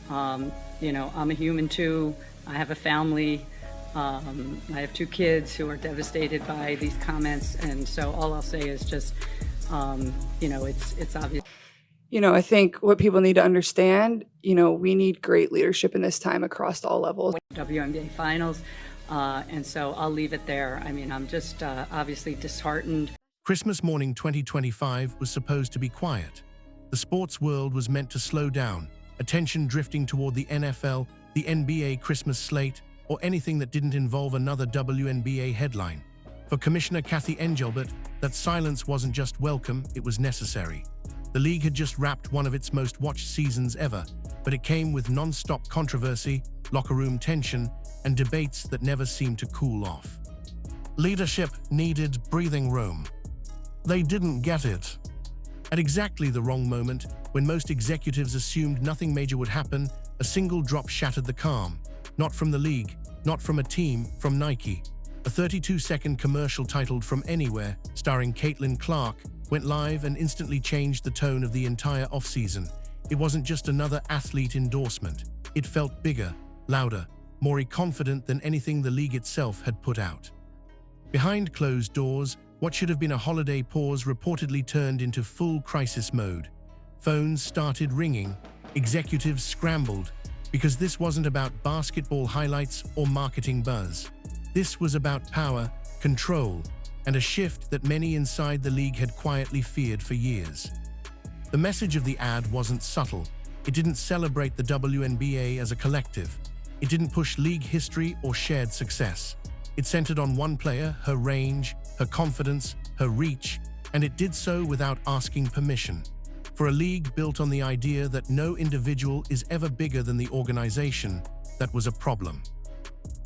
I'm a human too. I have a family. I have 2 kids who are devastated by these comments. And so all I'll say is just, it's obvious. I think what people need to understand, we need great leadership in this time across all levels. WNBA finals. And so I'll leave it there. I mean, I'm just obviously disheartened. Christmas morning 2025 was supposed to be quiet. The sports world was meant to slow down, attention drifting toward the NFL, the NBA Christmas slate, or anything that didn't involve another WNBA headline. For Commissioner Cathy Engelbert, that silence wasn't just welcome, it was necessary. The league had just wrapped one of its most watched seasons ever, but it came with non-stop controversy, locker room tension, and debates that never seemed to cool off. Leadership needed breathing room. They didn't get it. At exactly the wrong moment, when most executives assumed nothing major would happen, a single drop shattered the calm. Not from the league, not from a team, from Nike. A 32-second commercial titled From Anywhere, starring Caitlin Clark, went live and instantly changed the tone of the entire offseason. It wasn't just another athlete endorsement. It felt bigger, louder, more confident than anything the league itself had put out. Behind closed doors, what should have been a holiday pause reportedly turned into full crisis mode. Phones started ringing, executives scrambled, because this wasn't about basketball highlights or marketing buzz. This was about power, control, and a shift that many inside the league had quietly feared for years. The message of the ad wasn't subtle. It didn't celebrate the WNBA as a collective. It didn't push league history or shared success. It centered on one player, her range, her confidence, her reach, and it did so without asking permission. For a league built on the idea that no individual is ever bigger than the organization, that was a problem.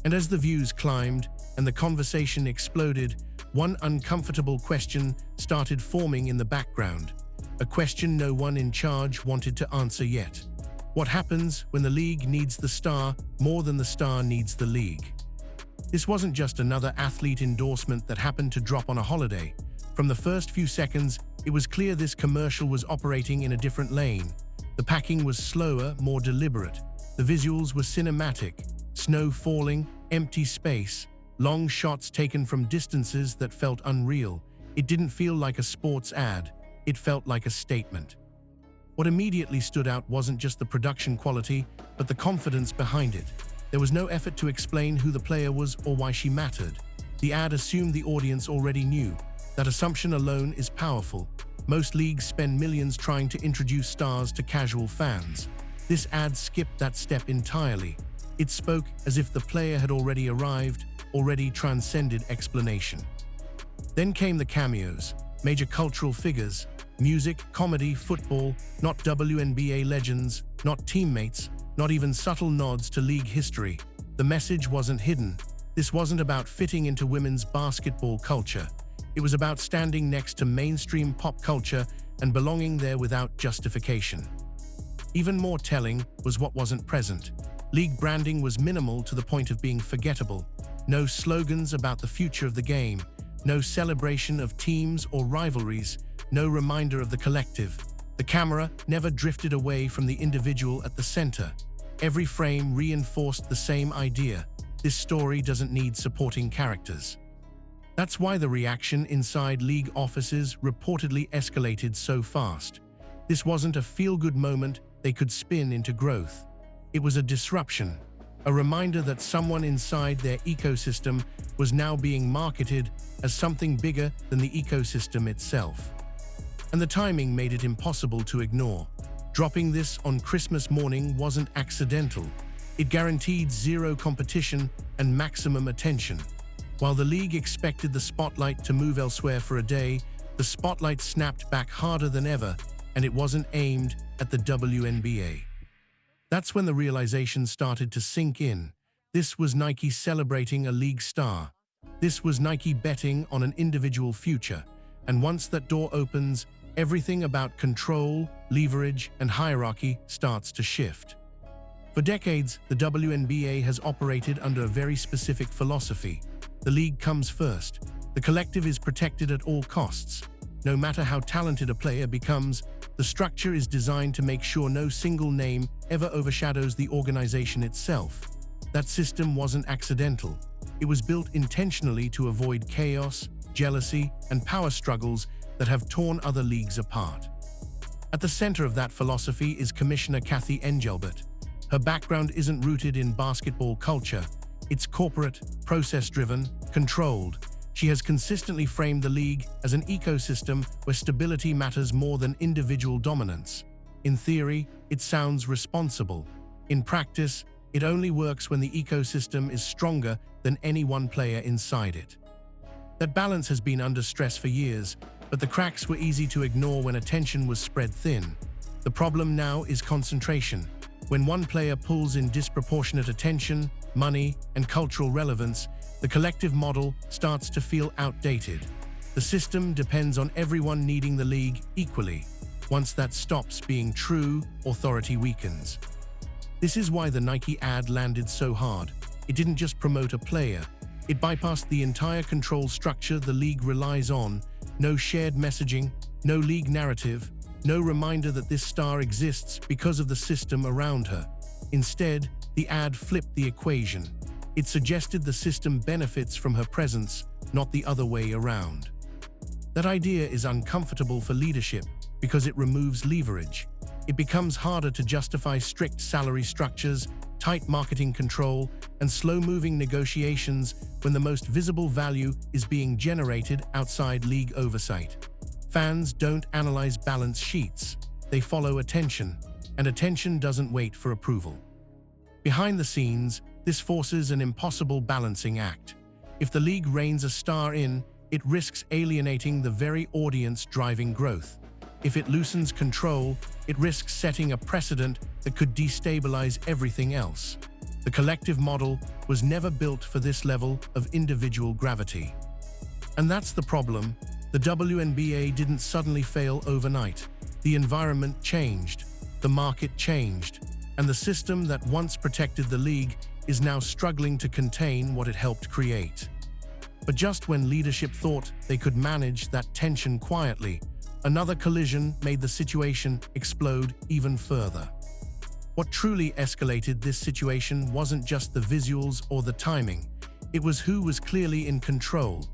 And as the views climbed and the conversation exploded, one uncomfortable question started forming in the background, a question no one in charge wanted to answer yet. What happens when the league needs the star more than the star needs the league? This wasn't just another athlete endorsement that happened to drop on a holiday. From the first few seconds, it was clear this commercial was operating in a different lane. The packing was slower, more deliberate. The visuals were cinematic. Snow falling, empty space, long shots taken from distances that felt unreal. It didn't feel like a sports ad. It felt like a statement. What immediately stood out wasn't just the production quality, but the confidence behind it. There was no effort to explain who the player was or why she mattered. The ad assumed the audience already knew. That assumption alone is powerful. Most leagues spend millions trying to introduce stars to casual fans. This ad skipped that step entirely. It spoke as if the player had already arrived, already transcended explanation. Then came the cameos, major cultural figures, music, comedy, football, not WNBA legends, not teammates, not even subtle nods to league history. The message wasn't hidden. This wasn't about fitting into women's basketball culture. It was about standing next to mainstream pop culture and belonging there without justification. Even more telling was what wasn't present. League branding was minimal to the point of being forgettable. No slogans about the future of the game, no celebration of teams or rivalries, no reminder of the collective. The camera never drifted away from the individual at the center. Every frame reinforced the same idea. This story doesn't need supporting characters. That's why the reaction inside league offices reportedly escalated so fast. This wasn't a feel-good moment they could spin into growth. It was a disruption, a reminder that someone inside their ecosystem was now being marketed as something bigger than the ecosystem itself. And the timing made it impossible to ignore. Dropping this on Christmas morning wasn't accidental. It guaranteed zero competition and maximum attention. While the league expected the spotlight to move elsewhere for a day, the spotlight snapped back harder than ever, and it wasn't aimed at the WNBA. That's when the realization started to sink in. This was Nike celebrating a league star. This was Nike betting on an individual future. And once that door opens, everything about control, leverage, and hierarchy starts to shift. For decades, the WNBA has operated under a very specific philosophy. The league comes first. The collective is protected at all costs. No matter how talented a player becomes, the structure is designed to make sure no single name ever overshadows the organization itself. That system wasn't accidental. It was built intentionally to avoid chaos, jealousy, and power struggles that have torn other leagues apart. At the center of that philosophy is Commissioner Cathy Engelbert. Her background isn't rooted in basketball culture. It's corporate, process-driven, controlled. She has consistently framed the league as an ecosystem where stability matters more than individual dominance. In theory, it sounds responsible. In practice, it only works when the ecosystem is stronger than any one player inside it. That balance has been under stress for years, but the cracks were easy to ignore when attention was spread thin. The problem now is concentration. When one player pulls in disproportionate attention, money, and cultural relevance, the collective model starts to feel outdated. The system depends on everyone needing the league equally. Once that stops being true, authority weakens. This is why the Nike ad landed so hard. It didn't just promote a player. It bypassed the entire control structure the league relies on. No shared messaging, no league narrative, no reminder that this star exists because of the system around her. Instead, the ad flipped the equation. It suggested the system benefits from her presence, not the other way around. That idea is uncomfortable for leadership because it removes leverage. It becomes harder to justify strict salary structures, tight marketing control, and slow-moving negotiations when the most visible value is being generated outside league oversight. Fans don't analyze balance sheets. They follow attention, and attention doesn't wait for approval. Behind the scenes, this forces an impossible balancing act. If the league reins a star in, it risks alienating the very audience driving growth. If it loosens control, it risks setting a precedent that could destabilize everything else. The collective model was never built for this level of individual gravity. And that's the problem. The WNBA didn't suddenly fail overnight. The environment changed, the market changed, and the system that once protected the league is now struggling to contain what it helped create. But just when leadership thought they could manage that tension quietly, another collision made the situation explode even further. What truly escalated this situation wasn't just the visuals or the timing. It was who was clearly in control.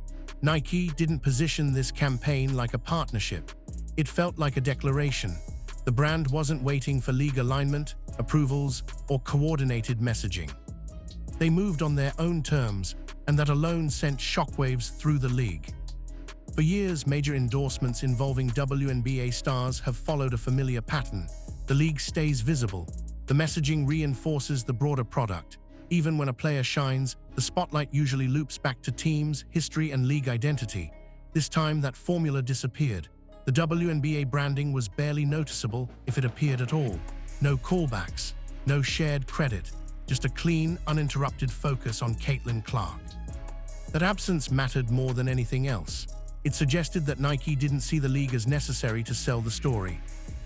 Nike didn't position this campaign like a partnership. It felt like a declaration. The brand wasn't waiting for league alignment, approvals, or coordinated messaging. They moved on their own terms, and that alone sent shockwaves through the league. For years, major endorsements involving WNBA stars have followed a familiar pattern. The league stays visible. The messaging reinforces the broader product. Even when a player shines, the spotlight usually loops back to teams, history, and league identity. This time, that formula disappeared. The WNBA branding was barely noticeable, if it appeared at all. No callbacks, no shared credit, just a clean, uninterrupted focus on Caitlin Clark. That absence mattered more than anything else. It suggested that Nike didn't see the league as necessary to sell the story.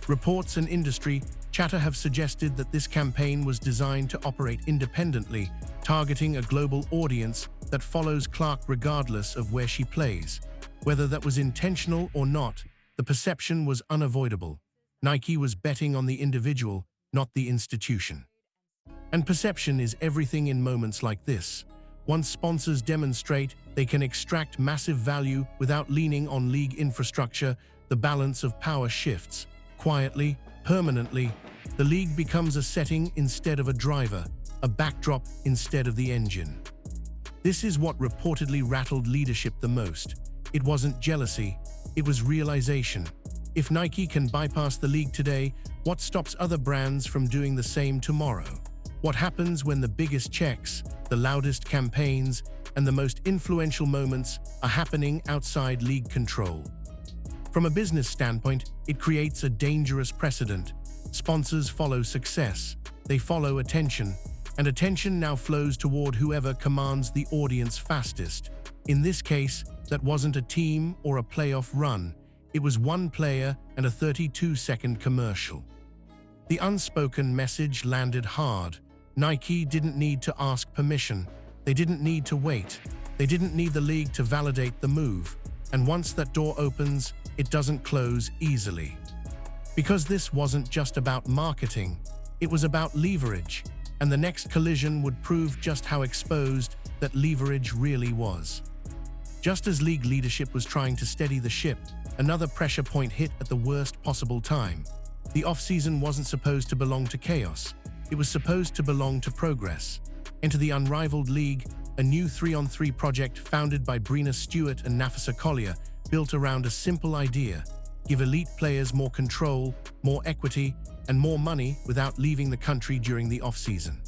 Reports and industry chatter have suggested that this campaign was designed to operate independently, targeting a global audience that follows Clark regardless of where she plays. Whether that was intentional or not, the perception was unavoidable. Nike was betting on the individual, not the institution. And perception is everything in moments like this. Once sponsors demonstrate they can extract massive value without leaning on league infrastructure, the balance of power shifts. Quietly, permanently, the league becomes a setting instead of a driver, a backdrop instead of the engine. This is what reportedly rattled leadership the most. It wasn't jealousy, it was realization. If Nike can bypass the league today, what stops other brands from doing the same tomorrow? What happens when the biggest checks, the loudest campaigns, and the most influential moments are happening outside league control? From a business standpoint, it creates a dangerous precedent. Sponsors follow success, they follow attention, and attention now flows toward whoever commands the audience fastest. In this case, that wasn't a team or a playoff run. It was one player and a 32-second commercial. The unspoken message landed hard. Nike didn't need to ask permission. They didn't need to wait. They didn't need the league to validate the move. And once that door opens, it doesn't close easily. Because this wasn't just about marketing, It was about leverage, and the next collision would prove just how exposed that leverage really was. Just as league leadership was trying to steady the ship, another pressure point hit at the worst possible time. The off-season wasn't supposed to belong to chaos. It was supposed to belong to progress. Enter the unrivaled league, a new 3-on-3 project founded by Breena Stewart and Nafisa Collier, built around a simple idea: give elite players more control, more equity, and more money without leaving the country during the off-season.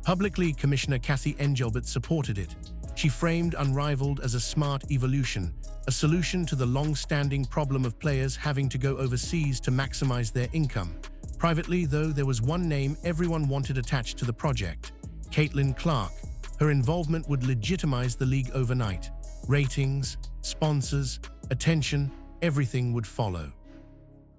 Publicly, Commissioner Cathy Engelbert supported it. She framed Unrivaled as a smart evolution, a solution to the long-standing problem of players having to go overseas to maximize their income. Privately, though, there was one name everyone wanted attached to the project: Caitlin Clark. Her involvement would legitimize the league overnight. Ratings, sponsors, attention, everything would follow.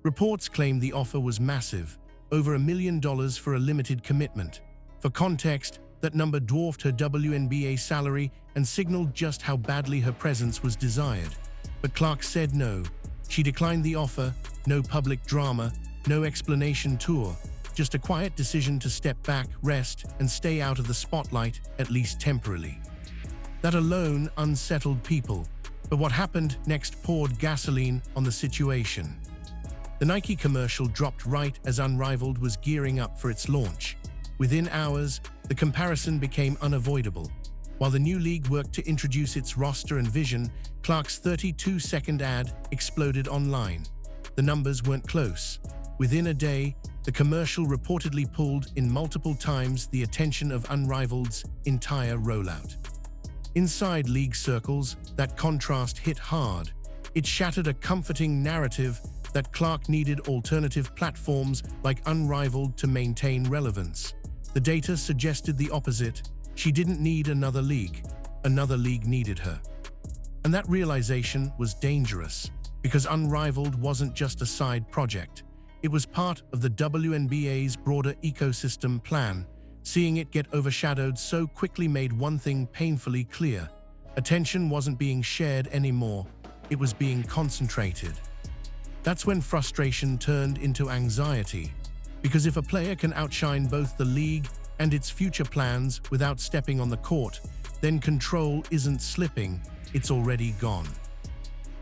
Reports claim the offer was massive, over $1 million for a limited commitment. For context, that number dwarfed her WNBA salary and signaled just how badly her presence was desired. But Clark said no. She declined the offer, no public drama, no explanation tour, just a quiet decision to step back, rest, and stay out of the spotlight, at least temporarily. That alone unsettled people, but what happened next poured gasoline on the situation. The Nike commercial dropped right as Unrivaled was gearing up for its launch. Within hours, the comparison became unavoidable. While the new league worked to introduce its roster and vision, Clark's 32-second ad exploded online. The numbers weren't close. Within a day, the commercial reportedly pulled in multiple times the attention of Unrivaled's entire rollout. Inside league circles, that contrast hit hard. It shattered a comforting narrative that Clark needed alternative platforms like Unrivaled to maintain relevance. The data suggested the opposite. She didn't need another league. Another league needed her. And that realization was dangerous, because Unrivaled wasn't just a side project. It was part of the WNBA's broader ecosystem plan. Seeing it get overshadowed so quickly made one thing painfully clear: attention wasn't being shared anymore, it was being concentrated. That's when frustration turned into anxiety, because if a player can outshine both the league and its future plans without stepping on the court, then control isn't slipping, it's already gone.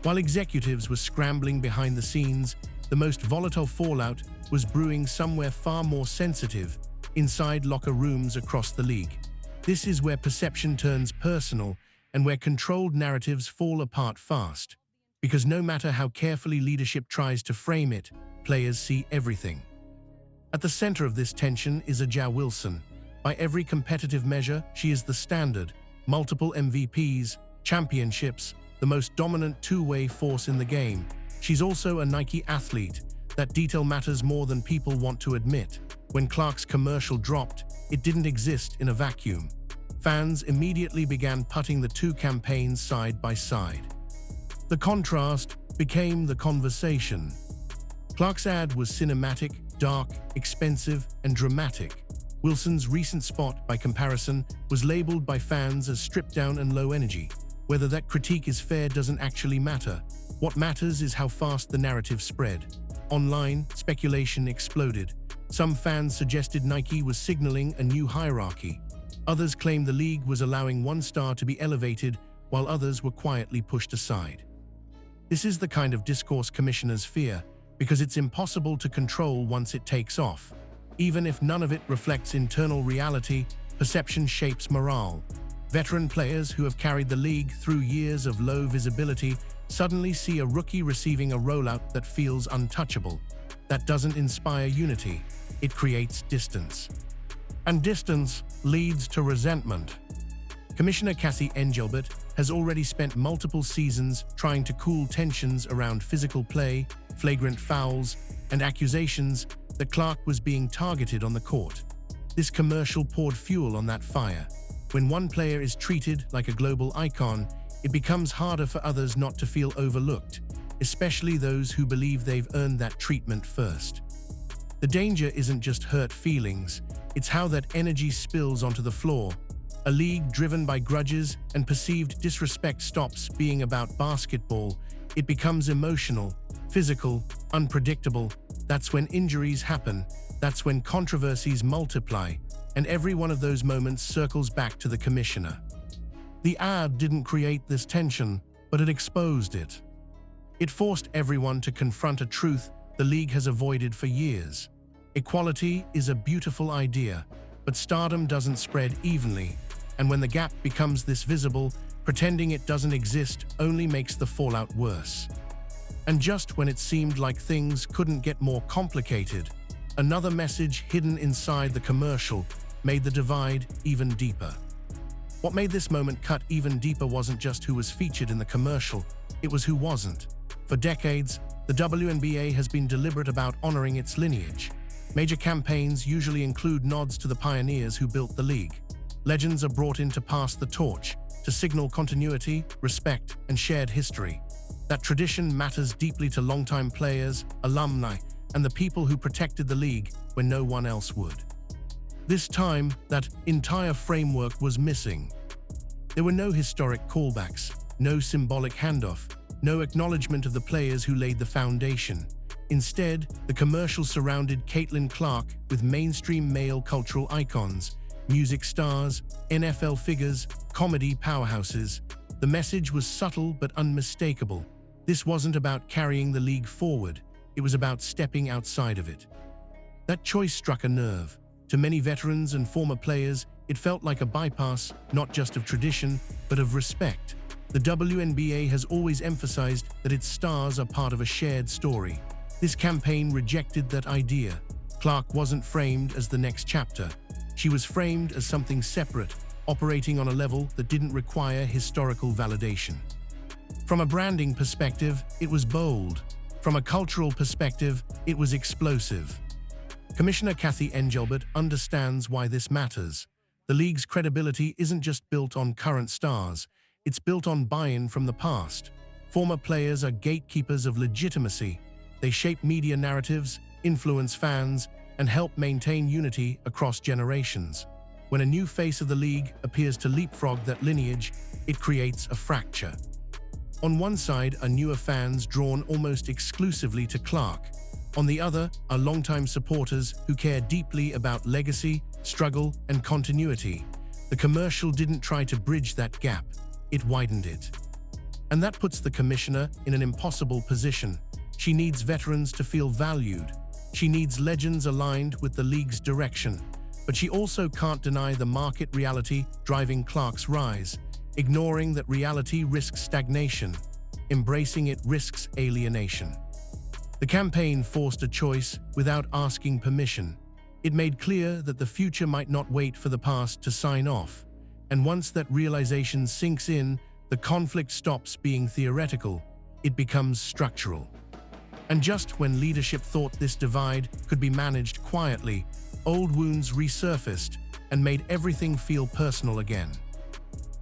While executives were scrambling behind the scenes, the most volatile fallout was brewing somewhere far more sensitive: inside locker rooms across the league. This is where perception turns personal and where controlled narratives fall apart fast. Because no matter how carefully leadership tries to frame it, players see everything. At the center of this tension is A'ja Wilson. By every competitive measure, she is the standard: multiple MVPs, championships, the most dominant two-way force in the game. She's also a Nike athlete. That detail matters more than people want to admit. When Clark's commercial dropped, it didn't exist in a vacuum. Fans immediately began putting the two campaigns side by side. The contrast became the conversation. Clark's ad was cinematic, dark, expensive, and dramatic. Wilson's recent spot, by comparison, was labeled by fans as stripped down and low energy. Whether that critique is fair doesn't actually matter. What matters is how fast the narrative spread. Online, speculation exploded. Some fans suggested Nike was signaling a new hierarchy. Others claimed the league was allowing one star to be elevated, while others were quietly pushed aside. This is the kind of discourse commissioners fear, because it's impossible to control once it takes off. Even if none of it reflects internal reality, perception shapes morale. Veteran players who have carried the league through years of low visibility suddenly see a rookie receiving a rollout that feels untouchable. That doesn't inspire unity, it creates distance. And distance leads to resentment. Commissioner Cathy Engelbert has already spent multiple seasons trying to cool tensions around physical play, flagrant fouls, and accusations that Clark was being targeted on the court. This commercial poured fuel on that fire. When one player is treated like a global icon, it becomes harder for others not to feel overlooked, especially those who believe they've earned that treatment first. The danger isn't just hurt feelings, it's how that energy spills onto the floor. A league driven by grudges and perceived disrespect stops being about basketball. It becomes emotional, physical, unpredictable. That's when injuries happen, That's when controversies multiply, and every one of those moments circles back to the commissioner. The ad didn't create this tension, but it exposed it. It forced everyone to confront a truth the league has avoided for years. Equality is a beautiful idea, but stardom doesn't spread evenly, and when the gap becomes this visible, pretending it doesn't exist only makes the fallout worse. And just when it seemed like things couldn't get more complicated, another message hidden inside the commercial made the divide even deeper. What made this moment cut even deeper wasn't just who was featured in the commercial, it was who wasn't. For decades, the WNBA has been deliberate about honoring its lineage. Major campaigns usually include nods to the pioneers who built the league. Legends are brought in to pass the torch, to signal continuity, respect, and shared history. That tradition matters deeply to longtime players, alumni, and the people who protected the league when no one else would. This time, that entire framework was missing. There were no historic callbacks, no symbolic handoff, no acknowledgement of the players who laid the foundation. Instead, the commercial surrounded Caitlin Clark with mainstream male cultural icons, music stars, NFL figures, comedy powerhouses. The message was subtle but unmistakable. This wasn't about carrying the league forward, it was about stepping outside of it. That choice struck a nerve. To many veterans and former players, it felt like a bypass, not just of tradition, but of respect. The WNBA has always emphasized that its stars are part of a shared story. This campaign rejected that idea. Clark wasn't framed as the next chapter. She was framed as something separate, operating on a level that didn't require historical validation. From a branding perspective, it was bold. From a cultural perspective, it was explosive. Commissioner Cathy Engelbert understands why this matters. The league's credibility isn't just built on current stars, it's built on buy-in from the past. Former players are gatekeepers of legitimacy. They shape media narratives, influence fans, and help maintain unity across generations. When a new face of the league appears to leapfrog that lineage, it creates a fracture. On one side are newer fans drawn almost exclusively to Clark. On the other are longtime supporters who care deeply about legacy, struggle, and continuity. The commercial didn't try to bridge that gap, it widened it. And that puts the commissioner in an impossible position. She needs veterans to feel valued. She needs legends aligned with the league's direction. But she also can't deny the market reality driving Clark's rise. Ignoring that reality risks stagnation. Embracing it risks alienation. The campaign forced a choice without asking permission. It made clear that the future might not wait for the past to sign off. And once that realization sinks in, the conflict stops being theoretical. It becomes structural. And just when leadership thought this divide could be managed quietly, old wounds resurfaced and made everything feel personal again.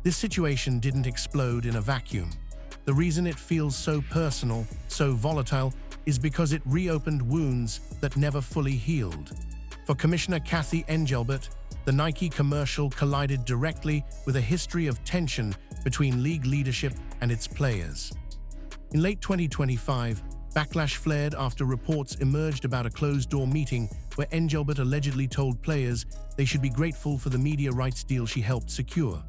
This situation didn't explode in a vacuum. The reason it feels so personal, so volatile, is because it reopened wounds that never fully healed. For Commissioner Cathy Engelbert, the Nike commercial collided directly with a history of tension between league leadership and its players. In late 2025, backlash flared after reports emerged about a closed-door meeting where Engelbert allegedly told players they should be grateful for the media rights deal she helped secure.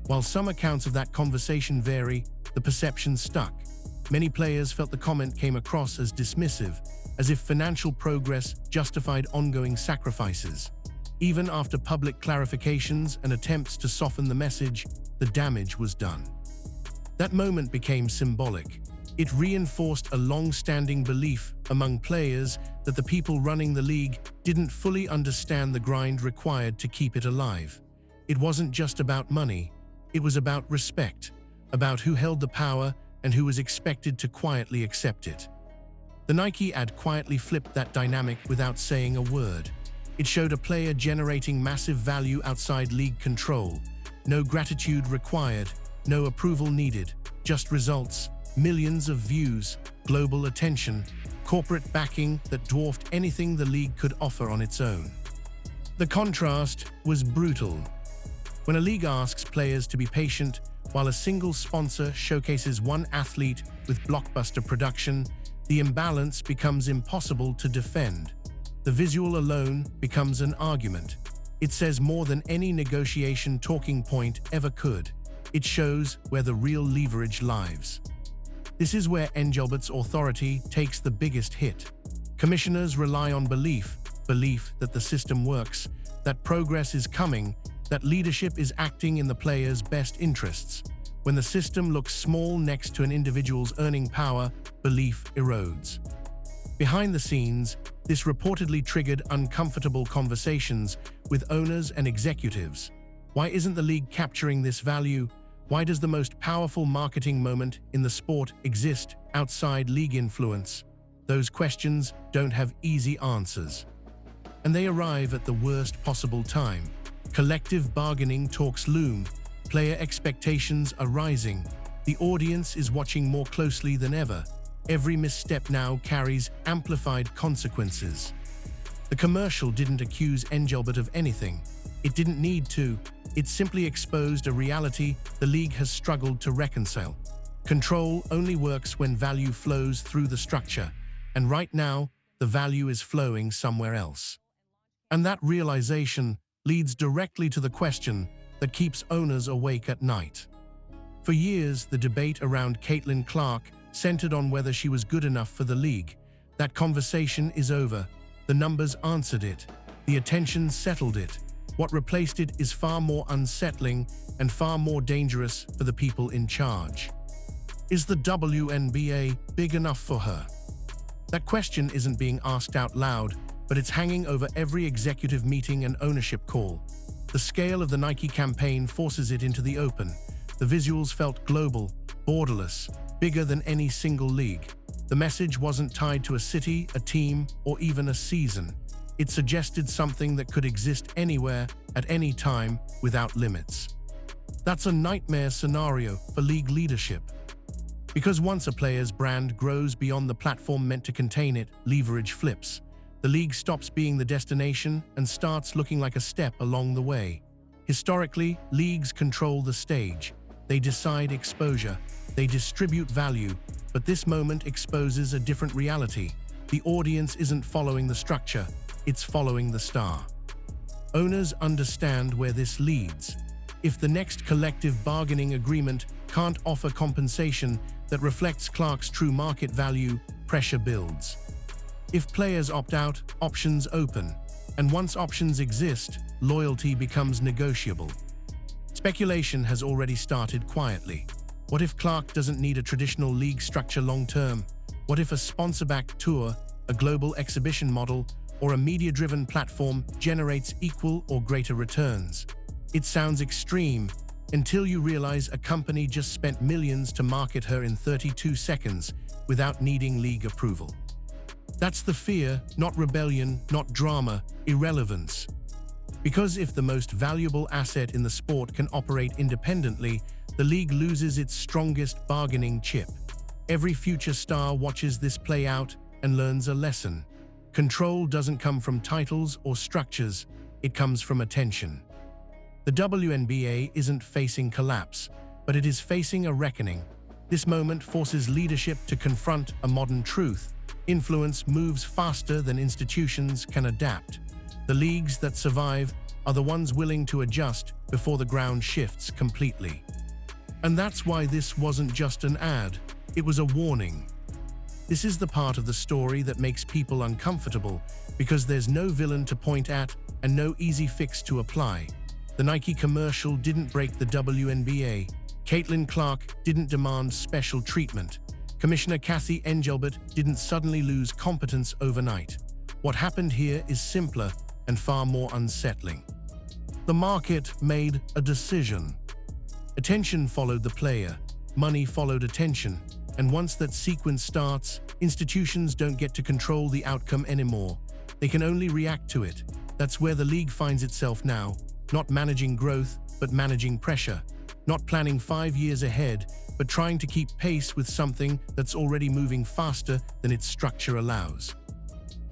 While some accounts of that conversation vary, the perception stuck. Many players felt the comment came across as dismissive, as if financial progress justified ongoing sacrifices. Even after public clarifications and attempts to soften the message, the damage was done. That moment became symbolic. It reinforced a long-standing belief among players that the people running the league didn't fully understand the grind required to keep it alive. It wasn't just about money. It was about respect, about who held the power and who was expected to quietly accept it. The Nike ad quietly flipped that dynamic without saying a word. It showed a player generating massive value outside league control. No gratitude required, no approval needed, just results, millions of views, global attention, corporate backing that dwarfed anything the league could offer on its own. The contrast was brutal. When a league asks players to be patient, while a single sponsor showcases one athlete with blockbuster production, the imbalance becomes impossible to defend. The visual alone becomes an argument. It says more than any negotiation talking point ever could. It shows where the real leverage lies. This is where Engelbert's authority takes the biggest hit. Commissioners rely on belief that the system works, that progress is coming, that leadership is acting in the player's best interests. When the system looks small next to an individual's earning power, belief erodes. Behind the scenes, this reportedly triggered uncomfortable conversations with owners and executives. Why isn't the league capturing this value? Why does the most powerful marketing moment in the sport exist outside league influence? Those questions don't have easy answers. And they arrive at the worst possible time. Collective bargaining talks loom. Player expectations are rising. The audience is watching more closely than ever. Every misstep now carries amplified consequences. The commercial didn't accuse Engelbert of anything. It didn't need to. It simply exposed a reality the league has struggled to reconcile. Control only works when value flows through the structure, and right now, the value is flowing somewhere else. And that realization leads directly to the question that keeps owners awake at night. For years, the debate around Caitlin Clark centered on whether she was good enough for the league. That conversation is over. The numbers answered it. The attention settled it. What replaced it is far more unsettling and far more dangerous for the people in charge. Is the WNBA big enough for her? That question isn't being asked out loud, but it's hanging over every executive meeting and ownership call. The scale of the Nike campaign forces it into the open. The visuals felt global, borderless, bigger than any single league. The message wasn't tied to a city, a team, or even a season. It suggested something that could exist anywhere, at any time, without limits. That's a nightmare scenario for league leadership. Because once a player's brand grows beyond the platform meant to contain it, leverage flips. The league stops being the destination and starts looking like a step along the way. Historically, leagues control the stage. They decide exposure. They distribute value. But this moment exposes a different reality. The audience isn't following the structure. It's following the star. Owners understand where this leads. If the next collective bargaining agreement can't offer compensation that reflects Clark's true market value, pressure builds. If players opt out, options open. And once options exist, loyalty becomes negotiable. Speculation has already started quietly. What if Clark doesn't need a traditional league structure long-term? What if a sponsor-backed tour, a global exhibition model, or a media-driven platform generates equal or greater returns? It sounds extreme until you realize a company just spent millions to market her in 32 seconds without needing league approval. That's the fear, not rebellion, not drama, irrelevance. Because if the most valuable asset in the sport can operate independently, the league loses its strongest bargaining chip. Every future star watches this play out and learns a lesson. Control doesn't come from titles or structures, it comes from attention. The WNBA isn't facing collapse, but it is facing a reckoning. This moment forces leadership to confront a modern truth. Influence moves faster than institutions can adapt. The leagues that survive are the ones willing to adjust before the ground shifts completely. And that's why this wasn't just an ad, it was a warning. This is the part of the story that makes people uncomfortable because there's no villain to point at and no easy fix to apply. The Nike commercial didn't break the WNBA. Caitlin Clark didn't demand special treatment. Commissioner Cathy Engelbert didn't suddenly lose competence overnight. What happened here is simpler and far more unsettling. The market made a decision. Attention followed the player, money followed attention, and once that sequence starts, institutions don't get to control the outcome anymore. They can only react to it. That's where the league finds itself now, not managing growth, but managing pressure. Not planning 5 years ahead, but trying to keep pace with something that's already moving faster than its structure allows.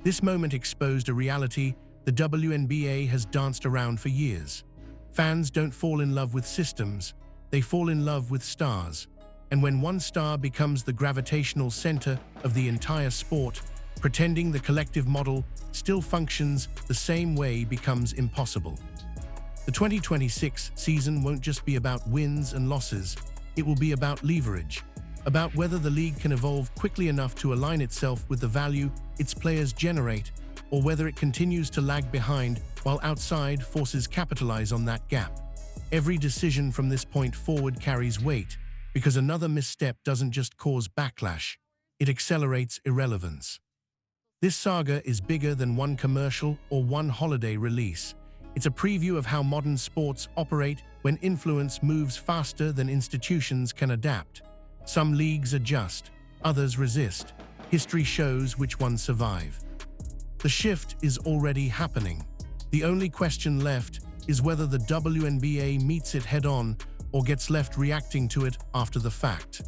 This moment exposed a reality the WNBA has danced around for years. Fans don't fall in love with systems, they fall in love with stars. And when one star becomes the gravitational center of the entire sport, Pretending the collective model still functions the same way becomes impossible. The 2026 season won't just be about wins and losses, it will be about leverage, about whether the league can evolve quickly enough to align itself with the value its players generate, or whether it continues to lag behind while outside forces capitalize on that gap. Every decision from this point forward carries weight, because another misstep doesn't just cause backlash, it accelerates irrelevance. This saga is bigger than one commercial or one holiday release. It's a preview of how modern sports operate when influence moves faster than institutions can adapt. Some leagues adjust, others resist. History shows which ones survive. The shift is already happening. The only question left is whether the WNBA meets it head-on or gets left reacting to it after the fact.